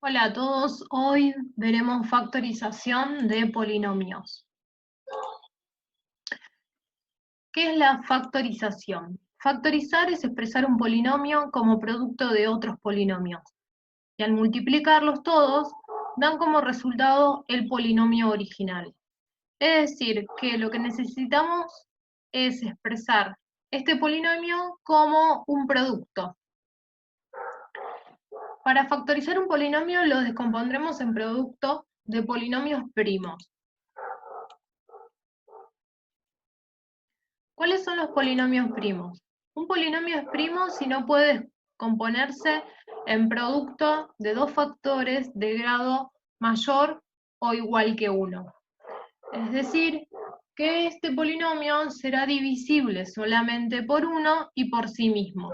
Hola a todos, hoy veremos factorización de polinomios. ¿Qué es la factorización? Factorizar es expresar un polinomio como producto de otros polinomios, y al multiplicarlos todos, dan como resultado el polinomio original. Es decir, que lo que necesitamos es expresar este polinomio como un producto. Para factorizar un polinomio lo descompondremos en producto de polinomios primos. ¿Cuáles son los polinomios primos? Un polinomio es primo si no puede componerse en producto de dos factores de grado mayor o igual que 1. Es decir, que este polinomio será divisible solamente por 1 y por sí mismo.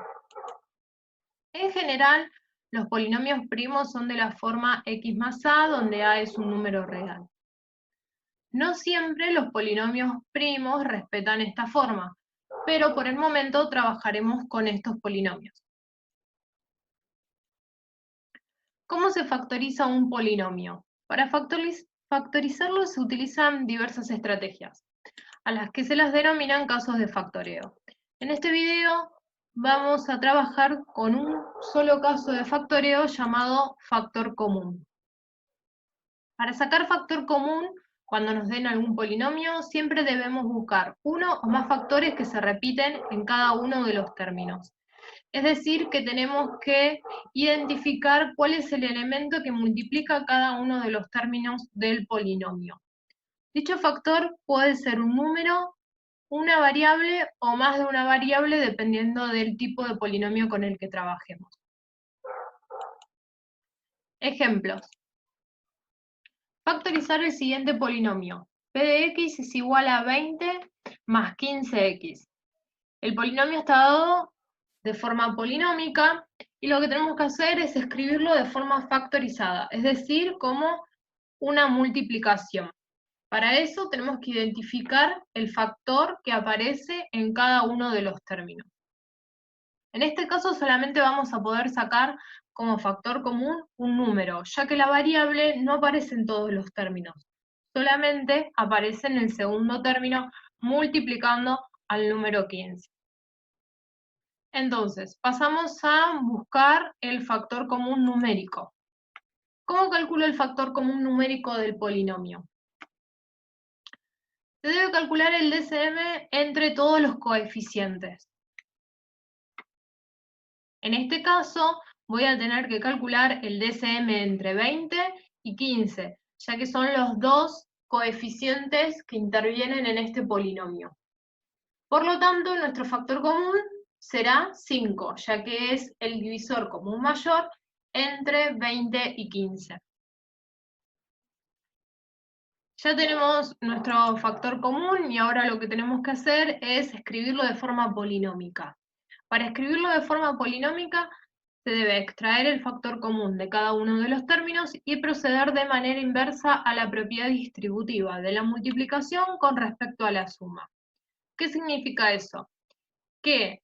En general, los polinomios primos son de la forma x más a, donde a es un número real. No siempre los polinomios primos respetan esta forma, pero por el momento trabajaremos con estos polinomios. ¿Cómo se factoriza un polinomio? Para factorizarlo se utilizan diversas estrategias, a las que se las denominan casos de factoreo. En este video vamos a trabajar con un solo caso de factoreo llamado factor común. Para sacar factor común, cuando nos den algún polinomio, siempre debemos buscar uno o más factores que se repiten en cada uno de los términos. Es decir, que tenemos que identificar cuál es el elemento que multiplica cada uno de los términos del polinomio. Dicho factor puede ser un número, una variable o más de una variable dependiendo del tipo de polinomio con el que trabajemos. Ejemplos. Factorizar el siguiente polinomio. P de x es igual a 20 más 15x. El polinomio está dado de forma polinómica y lo que tenemos que hacer es escribirlo de forma factorizada, es decir, como una multiplicación. Para eso tenemos que identificar el factor que aparece en cada uno de los términos. En este caso solamente vamos a poder sacar como factor común un número, ya que la variable no aparece en todos los términos, solamente aparece en el segundo término multiplicando al número 15. Entonces, pasamos a buscar el factor común numérico. ¿Cómo calculo el factor común numérico del polinomio? Se debe calcular el DCM entre todos los coeficientes. En este caso, voy a tener que calcular el DCM entre 20 y 15, ya que son los dos coeficientes que intervienen en este polinomio. Por lo tanto, nuestro factor común será 5, ya que es el divisor común mayor entre 20 y 15. Ya tenemos nuestro factor común y ahora lo que tenemos que hacer es escribirlo de forma polinómica. Para escribirlo de forma polinómica se debe extraer el factor común de cada uno de los términos y proceder de manera inversa a la propiedad distributiva de la multiplicación con respecto a la suma. ¿Qué significa eso? Que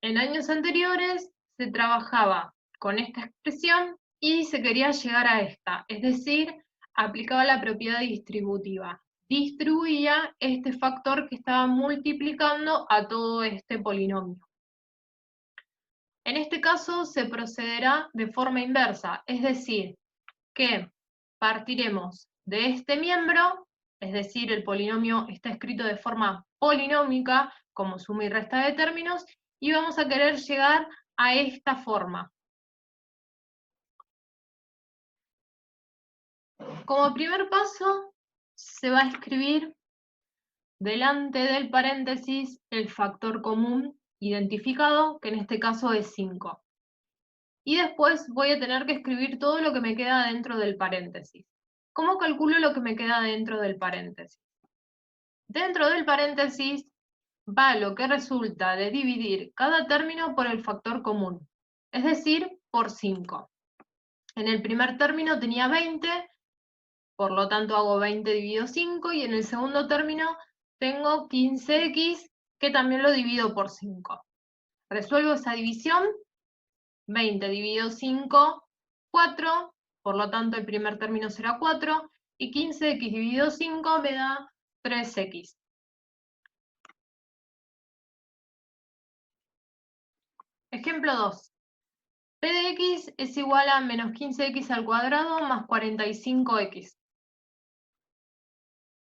en años anteriores se trabajaba con esta expresión y se quería llegar a esta, es decir, aplicaba la propiedad distributiva. Distribuía este factor que estaba multiplicando a todo este polinomio. En este caso se procederá de forma inversa, es decir, que partiremos de este miembro, es decir, el polinomio está escrito de forma polinómica, como suma y resta de términos, y vamos a querer llegar a esta forma. Como primer paso, se va a escribir delante del paréntesis el factor común identificado, que en este caso es 5. Y después voy a tener que escribir todo lo que me queda dentro del paréntesis. ¿Cómo calculo lo que me queda dentro del paréntesis? Dentro del paréntesis va lo que resulta de dividir cada término por el factor común, es decir, por 5. En el primer término tenía 20, por lo tanto hago 20 dividido 5, y en el segundo término tengo 15x, que también lo divido por 5. Resuelvo esa división, 20 dividido 5, 4, Por lo tanto, el primer término será 4, y 15x dividido 5 me da 3x. Ejemplo 2. P de x es igual a menos 15x al cuadrado más 45x.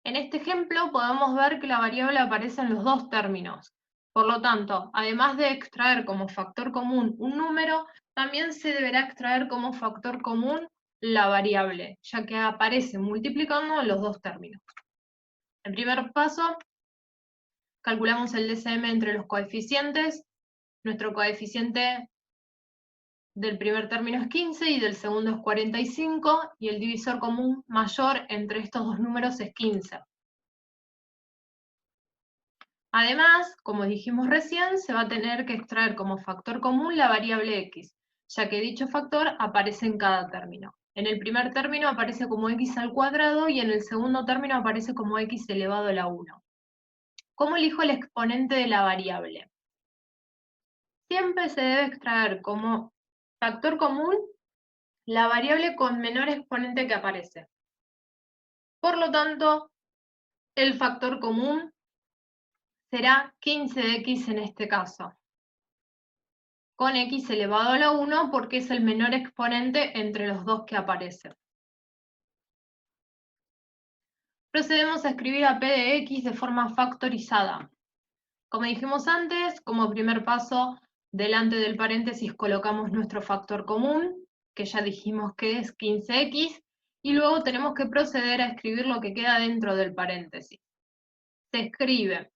En este ejemplo podemos ver que la variable aparece en los dos términos. Por lo tanto, además de extraer como factor común un número, también se deberá extraer como factor común la variable, ya que aparece multiplicando los dos términos. En primer paso, calculamos el DCM entre los coeficientes. Nuestro coeficiente del primer término es 15 y del segundo es 45, y el divisor común mayor entre estos dos números es 15. Además, como dijimos recién, se va a tener que extraer como factor común la variable x, ya que dicho factor aparece en cada término. En el primer término aparece como x al cuadrado y en el segundo término aparece como x elevado a la 1. ¿Cómo elijo el exponente de la variable? Siempre se debe extraer como factor común la variable con menor exponente que aparece. Por lo tanto, el factor común será 15x en este caso, con x elevado a la 1 porque es el menor exponente entre los dos que aparecen. Procedemos a escribir a p de x de forma factorizada. Como dijimos antes, como primer paso, delante del paréntesis colocamos nuestro factor común, que ya dijimos que es 15x, y luego tenemos que proceder a escribir lo que queda dentro del paréntesis. Se escribe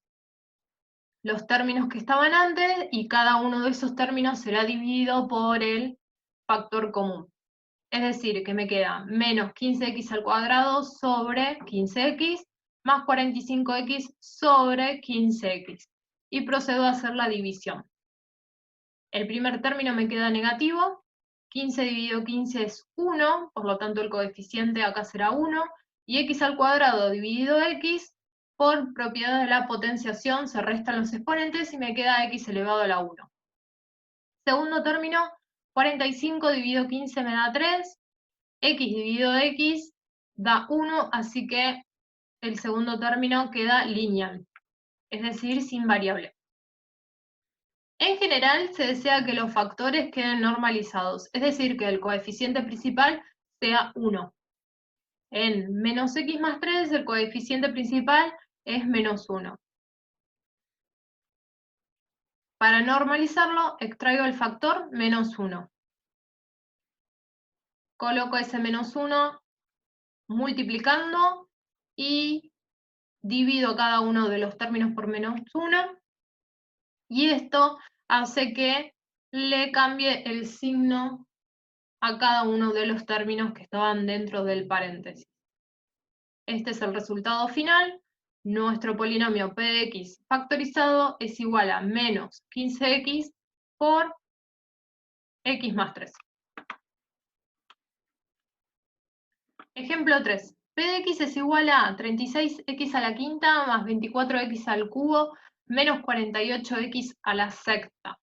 los términos que estaban antes y cada uno de esos términos será dividido por el factor común. Es decir, que me queda menos 15x al cuadrado sobre 15x más 45x sobre 15x. Y procedo a hacer la división. El primer término me queda negativo. 15 dividido 15 es 1, por lo tanto el coeficiente acá será 1. Y x al cuadrado dividido x, por propiedad de la potenciación, se restan los exponentes y me queda x elevado a la 1. Segundo término, 45 dividido 15 me da 3. X dividido x da 1, así que el segundo término queda lineal, es decir, sin variable. En general, se desea que los factores queden normalizados, es decir, que el coeficiente principal sea 1. En menos x más 3, el coeficiente principal es menos 1. Para normalizarlo, extraigo el factor menos 1. Coloco ese menos 1 multiplicando y divido cada uno de los términos por menos 1. Y esto hace que le cambie el signo a cada uno de los términos que estaban dentro del paréntesis. Este es el resultado final. Nuestro polinomio p de x factorizado es igual a menos 15x por x más 3. Ejemplo 3. P de x es igual a 36x a la quinta más 24x al cubo menos 48x a la sexta.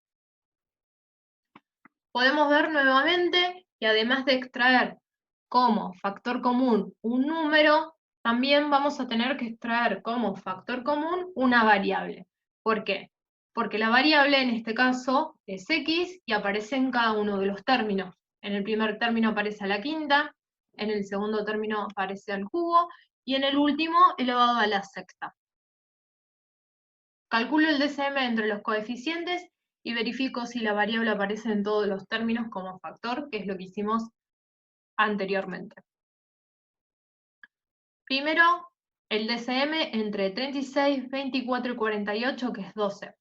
Podemos ver nuevamente que además de extraer como factor común un número, también vamos a tener que extraer como factor común una variable. ¿Por qué? Porque la variable en este caso es x y aparece en cada uno de los términos. En el primer término aparece a la quinta, en el segundo término aparece al cubo y en el último elevado a la sexta. Calculo el DCM entre los coeficientes y verifico si la variable aparece en todos los términos como factor, que es lo que hicimos anteriormente. Primero, el DCM entre 36, 24 y 48, que es 12.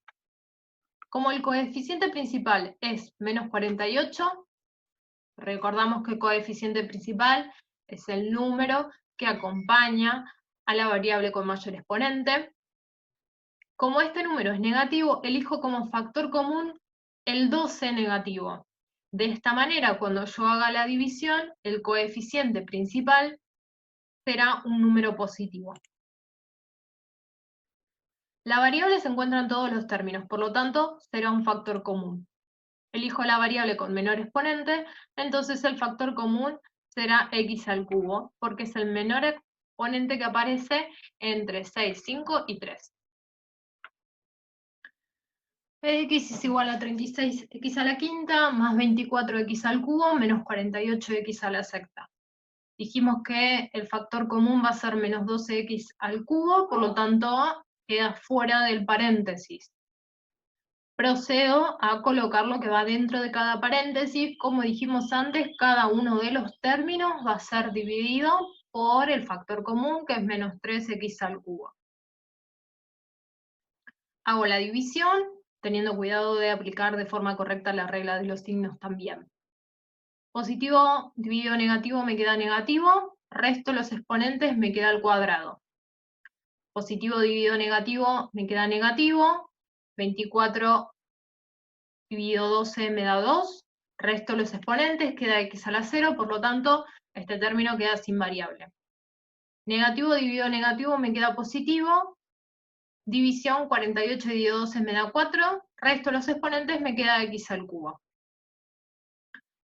Como el coeficiente principal es menos 48, recordamos que el coeficiente principal es el número que acompaña a la variable con mayor exponente. Como este número es negativo, elijo como factor común el 12 negativo. De esta manera, cuando yo haga la división, el coeficiente principal será un número positivo. La variable se encuentra en todos los términos, por lo tanto, será un factor común. Elijo la variable con menor exponente, entonces el factor común será x al cubo, porque es el menor exponente que aparece entre 6, 5 y 3. X es igual a 36x a la quinta, más 24x al cubo, menos 48x a la sexta. Dijimos que el factor común va a ser menos 12x al cubo, por lo tanto queda fuera del paréntesis. Procedo a colocar lo que va dentro de cada paréntesis. Como dijimos antes, cada uno de los términos va a ser dividido por el factor común, que es menos 3x al cubo. Hago la división, teniendo cuidado de aplicar de forma correcta la regla de los signos también. Positivo dividido negativo me queda negativo, resto los exponentes me queda al cuadrado. Positivo dividido negativo me queda negativo, 24 dividido 12 me da 2, resto los exponentes, queda x a la 0, por lo tanto, este término queda sin variable. Negativo dividido negativo me queda positivo, división 48 dividido 12 me da 4, resto los exponentes me queda x al cubo.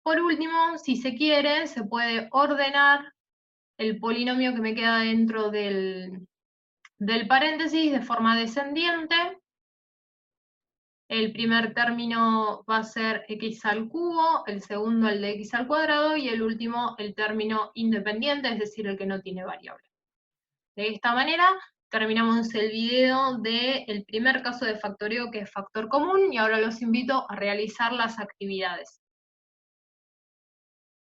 Por último, si se quiere, se puede ordenar el polinomio que me queda dentro del paréntesis de forma descendiente. El primer término va a ser x al cubo, el segundo el de x al cuadrado y el último el término independiente, es decir, el que no tiene variable. De esta manera terminamos el video del primer caso de factoreo, que es factor común, y ahora los invito a realizar las actividades.